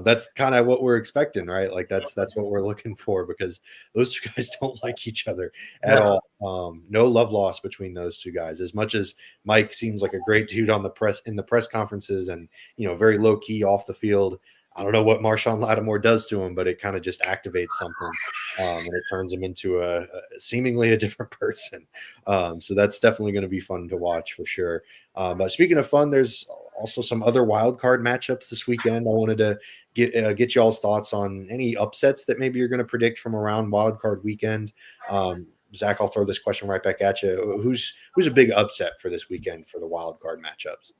That's kind of what we're expecting, right? Like that's what we're looking for because those two guys don't like each other at all. No love lost between those two guys. As much as Mike seems like a great dude in the press conferences and, very low key off the field. I don't know what Marshawn Lattimore does to him, but it kind of just activates something and it turns him into a seemingly a different person. So that's definitely going to be fun to watch for sure. But speaking of fun, there's also some other wild card matchups this weekend. I wanted to get y'all's thoughts on any upsets that maybe you're going to predict from around wild card weekend. Zach, I'll throw this question right back at you. Who's a big upset for this weekend for the wild card matchups?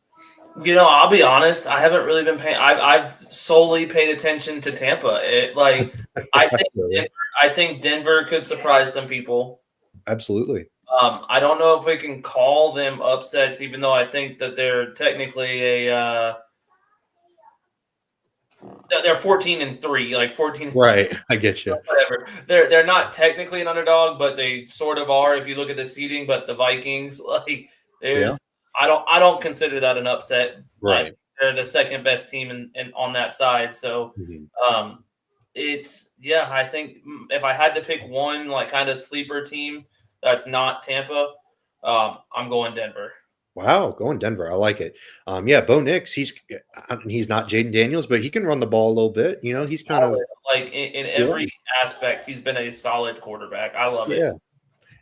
I'll be honest. I haven't really been paying. I've solely paid attention to Tampa. I think Denver could surprise some people. Absolutely. I don't know if we can call them upsets, even though I think that they're technically they're 14-3, like 14. Right, I get you. Whatever. They're not technically an underdog, but they sort of are if you look at the seeding. But the Vikings, like there's. I don't consider that an upset. Right. Like, they're the second best team in on that side. So I think if I had to pick one like kind of sleeper team that's not Tampa, I'm going Denver. Wow, going Denver. I like it. Bo Nix, he's not Jaden Daniels, but he can run the ball a little bit. He's kind of like in every aspect, he's been a solid quarterback. I love it.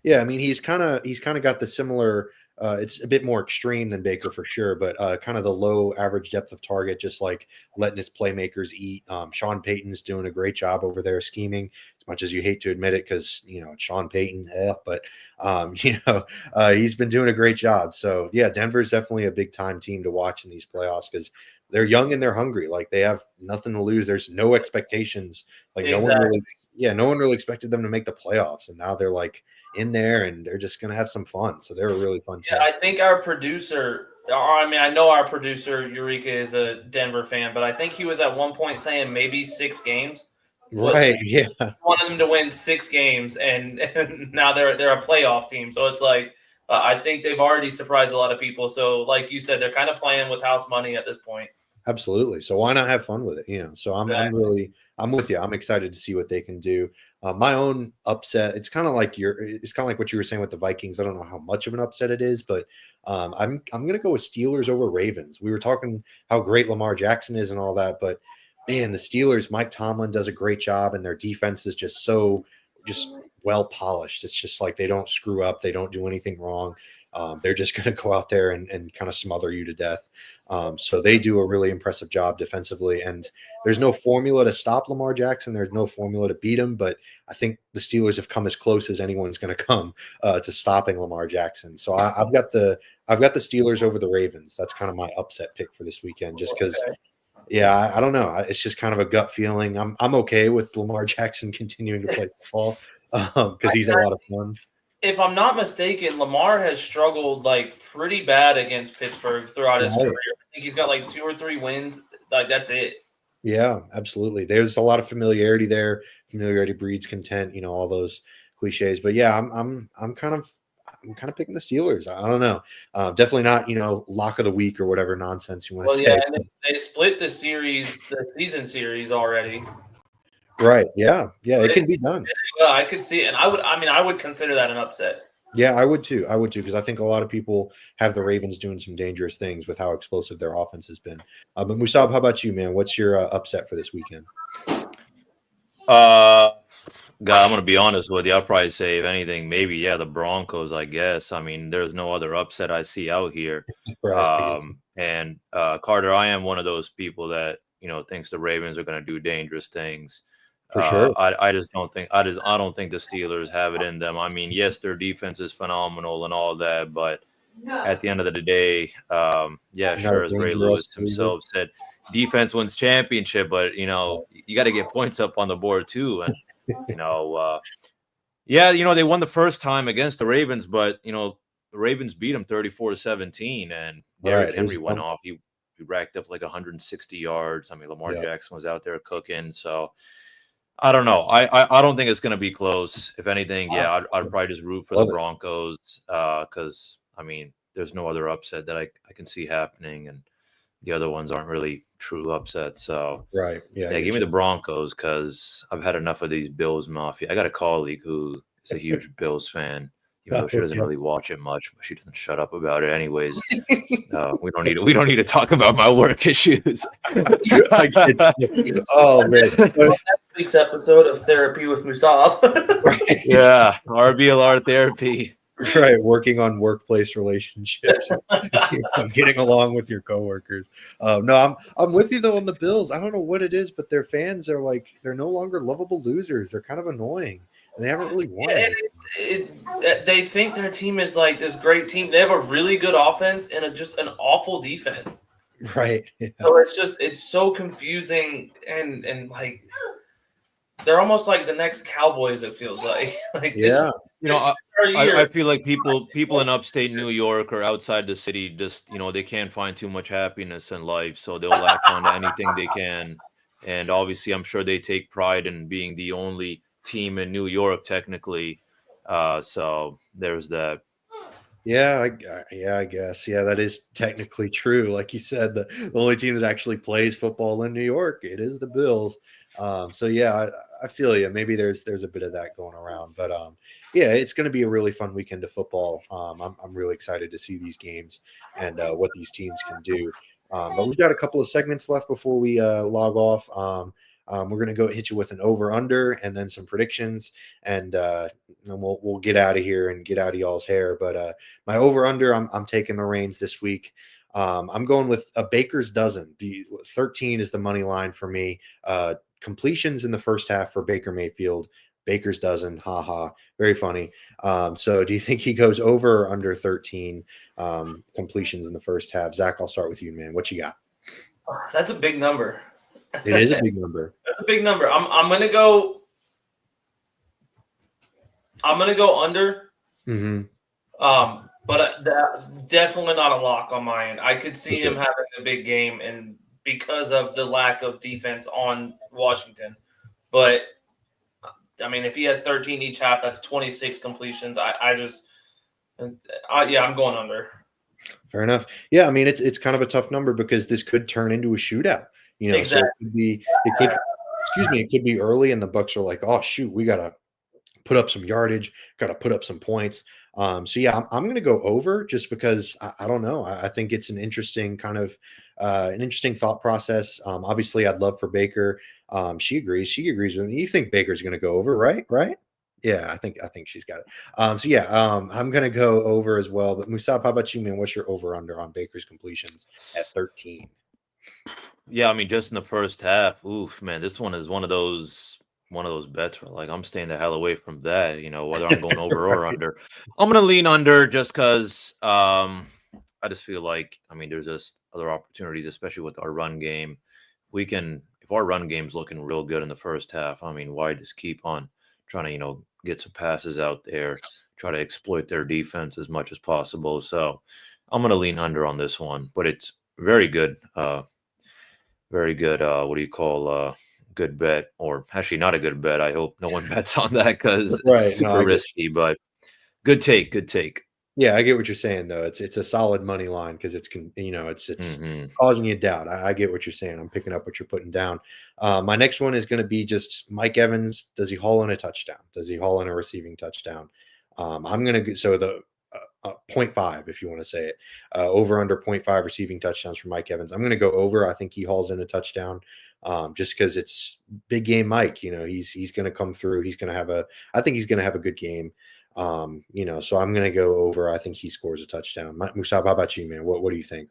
Yeah. I mean, he's kind of got the similar. It's a bit more extreme than Baker for sure, but kind of the low average depth of target, just like letting his playmakers eat. Sean Payton's doing a great job over there scheming, as much as you hate to admit it, because it's Sean Payton. But he's been doing a great job. So yeah, Denver's definitely a big time team to watch in these playoffs because they're young and they're hungry. Like they have nothing to lose. There's no expectations. Like no one really expected them to make the playoffs, and now they're like in there and they're just going to have some fun. So they're a really fun team. I think our producer, I know our producer Eureka is a Denver fan, but I think he was at one point saying maybe 6 games. Right. Yeah. Wanted them to win 6 games, and now they're a playoff team. So it's like I think they've already surprised a lot of people. So like you said, they're kind of playing with house money at this point. Absolutely. So why not have fun with it? So I'm with you. I'm excited to see what they can do. My own upset, it's kind of like what you were saying with the Vikings. I don't know how much of an upset it is, but I'm going to go with Steelers over Ravens. We were talking how great Lamar Jackson is and all that, but man, the Steelers, Mike Tomlin does a great job and their defense is just so just well polished. It's just like they don't screw up. They don't do anything wrong. They're just going to go out there and kind of smother you to death. So they do a really impressive job defensively. And there's no formula to stop Lamar Jackson. There's no formula to beat him. But I think the Steelers have come as close as anyone's going to come to stopping Lamar Jackson. So I've got the Steelers over the Ravens. That's kind of my upset pick for this weekend, just because. Okay. Yeah, I don't know. It's just kind of a gut feeling. I'm okay with Lamar Jackson continuing to play football because he's a lot of fun. If I'm not mistaken, Lamar has struggled like pretty bad against Pittsburgh throughout his Right. career. I think he's got like 2 or 3 wins. Like that's it. Yeah, absolutely. There's a lot of familiarity there. Familiarity breeds content. All those cliches. But yeah, I'm kind of picking the Steelers. I don't know. Definitely not lock of the week or whatever nonsense you want to Well, say. yeah, and they split the season series already. Right. Yeah. It can be done. Well, I could see it, and I would consider that an upset. Yeah, I would too. Because I think a lot of people have the Ravens doing some dangerous things with how explosive their offense has been. But Musab, how about you, man? What's your upset for this weekend? God, I'm gonna be honest with you. I'll probably say, if anything, maybe the Broncos. I guess. I mean, there's no other upset I see out here. Right. And Carter, I am one of those people that thinks the Ravens are gonna do dangerous things. For sure. I just don't think I don't think the Steelers have it in them. I mean, yes, their defense is phenomenal and all that, but at the end of the day, sure, as Ray Lewis himself said, defense wins championship, but you got to get points up on the board too. And they won the first time against the Ravens, but the Ravens beat them 34-17, and Derrick Henry went off. He racked up like 160 yards. I mean, Lamar Jackson was out there cooking. So I don't know. I don't think it's going to be close. If anything, I'd probably just root for the Broncos because, I mean, there's no other upset that I can see happening, and the other ones aren't really true upsets. So right. Yeah, give me the Broncos because I've had enough of these Bills Mafia. I got a colleague who is a huge Bills fan. Even though she doesn't really watch it much, but she doesn't shut up about it anyways. We don't need to talk about my work issues. Oh man! Next week's episode of Therapy with Musab. Right. Yeah, RBLR therapy. Right, working on workplace relationships, getting along with your coworkers. No, I'm with you though on the Bills. I don't know what it is, but their fans are like they're no longer lovable losers. They're kind of annoying. They haven't really won. They think their team is like this great team. They have a really good offense and just an awful defense. Right. Yeah. So it's so confusing and like they're almost like the next Cowboys. It feels like yeah. I feel like people in upstate New York or outside the city just they can't find too much happiness in life, so they'll latch on to anything they can. And obviously, I'm sure they take pride in being the only team in New York, technically. So there's that. Yeah, I guess. Yeah, that is technically true. Like you said, the only team that actually plays football in New York, it is the Bills. So yeah, I feel you. Maybe there's a bit of that going around, but yeah, it's going to be a really fun weekend of football. I'm really excited to see these games and what these teams can do. But we've got a couple of segments left before we log off. We're going to go hit you with an over/under and then some predictions, and we'll get out of here and get out of y'all's hair. But my over/under, I'm taking the reins this week. I'm going with a baker's dozen. The 13 is the money line for me. Completions in the first half for Baker Mayfield. Baker's dozen, haha, very funny. So do you think he goes over or under 13 completions in the first half? Zach, I'll start with you, man. What you got? That's a big number. It is a big number. That's a big number. I'm gonna go under. Mm-hmm. But definitely not a lock on my end. I could see him having a big game, and because of the lack of defense on Washington. But I mean, if he has 13 each half, that's 26 completions. I'm going under. Fair enough. Yeah, I mean, it's kind of a tough number because this could turn into a shootout. Exactly. So it could be early, and the Bucs are like, oh shoot, we gotta put up some yardage, gotta put up some points. So yeah, I'm going to go over just because I don't know. I think it's an interesting kind of an interesting thought process. Obviously, I'd love for Baker. She agrees with me. You think Baker's going to go over, right? Right? Yeah, I think she's got it. So yeah, I'm gonna go over as well. But Musab, how about you, man? What's your over under on Baker's completions at 13? Yeah, I mean, just in the first half, oof, man, this one is one of those bets where like I'm staying the hell away from that. Whether I'm going over or Right. under, I'm gonna lean under just because I just feel like there's just other opportunities, especially with our run game. If our run game's looking real good in the first half, why just keep on trying to get some passes out there, try to exploit their defense as much as possible. So I'm gonna lean under on this one, but it's very good. Very good. What do you call good bet? Or actually, not a good bet. I hope no one bets on that because it's Right. No, super I get risky. But good take. Good take. Yeah, I get what you're saying though. It's a solid money line because it's Hmm. causing you doubt. I get what you're saying. I'm picking up what you're putting down. My next one is going to be just Mike Evans. Does he haul in a touchdown? Does he haul in a receiving touchdown? I'm gonna go so the point 0.5 if you want to say it over under 0.5 receiving touchdowns for Mike Evans. I'm going to go over. I think he hauls in a touchdown. Just because it's big game Mike, he's going to come through. I think he's going to have a good game. So I'm going to go over. I think he scores a touchdown. Musab, how about you, man? What do you think?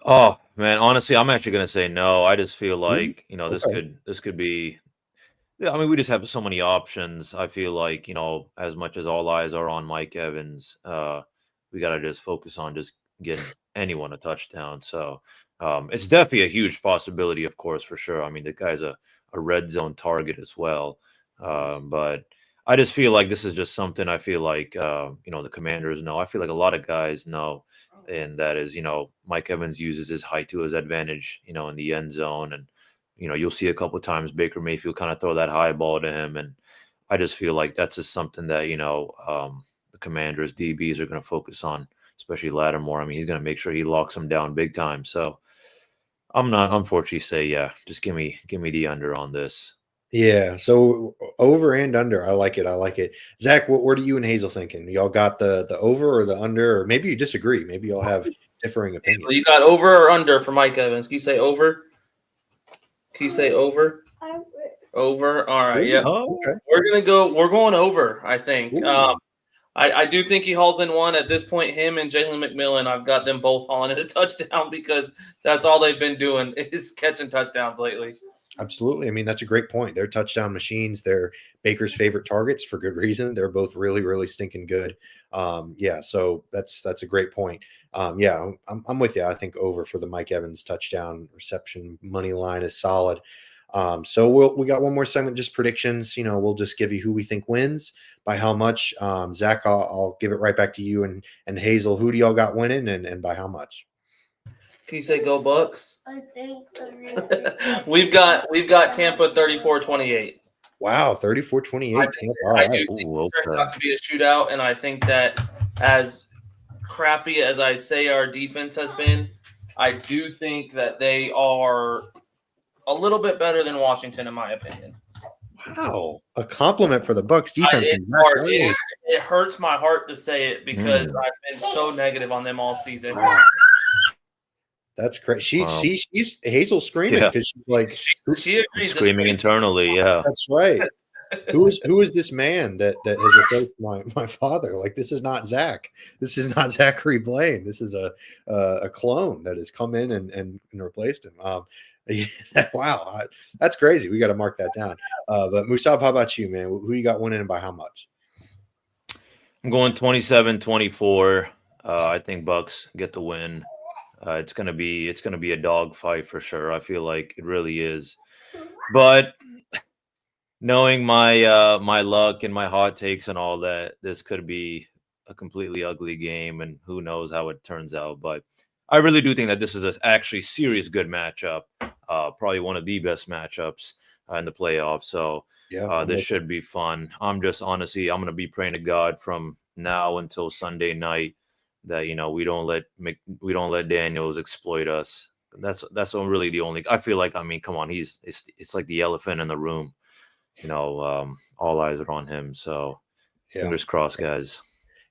Oh man, honestly, I'm actually gonna say no. I just feel Ooh, like this okay. could be. Yeah, we just have so many options. I feel like as much as all eyes are on Mike Evans, we got to just focus on just getting anyone a touchdown. So it's definitely a huge possibility, of course, for sure. The guy's a red zone target as well. But I just feel like this is just something I feel like, the Commanders know. I feel like a lot of guys know. And that is, Mike Evans uses his height to his advantage, in the end zone. And, you'll see a couple of times Baker Mayfield kind of throw that high ball to him. And I just feel like that's just something that, the Commanders DBs are going to focus on, especially Lattimore. He's going to make sure he locks him down big time. So I'm not, unfortunately, say, yeah, just give me the under on this. Yeah. So over and under. I like it. I like it. Zach, what are you and Hazel thinking? Y'all got the over or the under, or maybe you disagree. Maybe y'all have differing You opinions. got over or under for Mike Evans? Can you say over? Can you say over? Over. All right. Ooh, Yep. okay. We're going over. I think. Ooh. I do think he hauls in one at this point. Him and Jalen McMillan, I've got them both hauling in a touchdown because that's all they've been doing is catching touchdowns lately. Absolutely. That's a great point. They're touchdown machines. They're Baker's favorite targets for good reason. They're both really, really stinking good. Yeah. So that's a great point. Yeah, I'm with you. I think over for the Mike Evans touchdown reception money line is solid. So we got one more segment, just predictions. We'll just give you who we think wins by how much. Zach, I'll give it right back to you and Hazel. Who do y'all got winning and by how much? Can you say go Bucks? I think we've got Tampa 34-28. Wow, 34-28 Tampa. All I do right. think Ooh, it turns okay. out to be a shootout, and I think that as crappy as I say our defense has been, I do think that they are a little bit better than Washington, in my opinion. Wow, a compliment for the Bucks defense from It's Zach hard. Williams. It hurts my heart to say it because Mm, I've been so negative on them all season. Wow, that's great. wow. She's Hazel screaming Yeah. because she's like, She I'm agrees. It's screaming great. internally. Yeah. "That's right. Who is this man that has replaced my father? Like this is not Zach. This is not Zachary Blaine. This is a clone that has come in and replaced him." Wow, that's crazy. We got to mark that down. But Musab, how about you, man? Who you got winning and by how much? I'm going 27-24. I think Bucks get the win. It's gonna be a dog fight for sure. I feel like it really is. But knowing my luck and my hot takes and all that, this could be a completely ugly game, and who knows how it turns out. But I really do think that this is a actually serious good matchup. Probably one of the best matchups in the playoffs. So Yeah, this should be fun. I'm just honestly, I'm gonna be praying to God from now until Sunday night that we don't let Daniels exploit us. That's really the only. I feel like come on, it's like the elephant in the room. All eyes are on him. So yeah. fingers crossed, guys.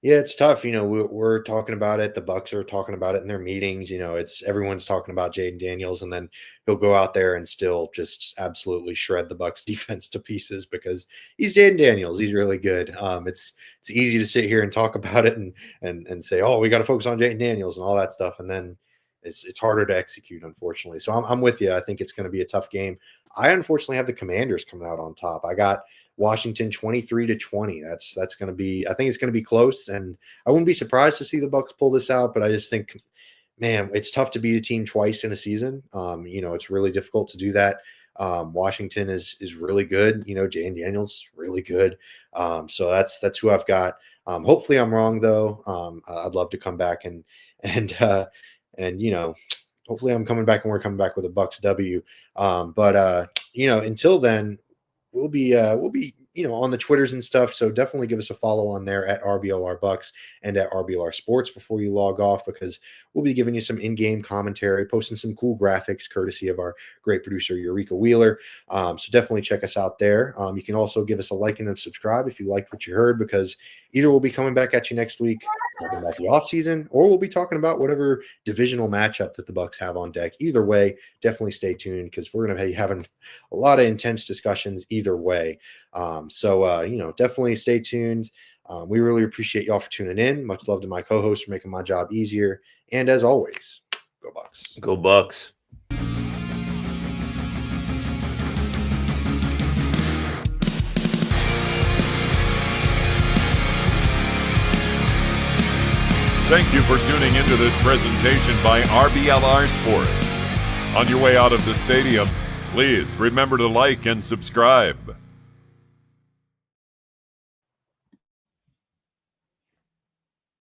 Yeah, it's tough. We're talking about it. The Bucks are talking about it in their meetings. It's everyone's talking about Jaden Daniels, and then he'll go out there and still just absolutely shred the Bucks defense to pieces because he's Jaden Daniels. He's really good. It's easy to sit here and talk about it and say, oh, we got to focus on Jaden Daniels and all that stuff, and then it's harder to execute, unfortunately. So I'm with you. I think it's going to be a tough game. I unfortunately have the Commanders coming out on top. I got Washington 23-20. That's going to be, I think it's going to be close, and I wouldn't be surprised to see the Bucks pull this out, but I just think, man, it's tough to beat a team twice in a season. It's really difficult to do that. Washington is really good. Jaden Daniels really good. So that's who I've got. Hopefully I'm wrong though. I'd love to come back and hopefully I'm coming back and we're coming back with a Bucks W. Until then, we'll be on the Twitters and stuff. So definitely give us a follow on there at RBLR Bucks and at RBLR Sports before you log off, because we'll be giving you some in-game commentary, posting some cool graphics courtesy of our great producer, Eureka Wheeler. So definitely check us out there. You can also give us a like and a subscribe if you liked what you heard, because either we'll be coming back at you next week talking about the offseason, or we'll be talking about whatever divisional matchup that the Bucks have on deck. Either way, definitely stay tuned, because we're going to be having a lot of intense discussions either way. Definitely stay tuned. We really appreciate y'all for tuning in. Much love to my co-host for making my job easier. And as always, go Bucks. Go Bucks. Thank you for tuning into this presentation by RBLR Sports. On your way out of the stadium, please remember to like and subscribe.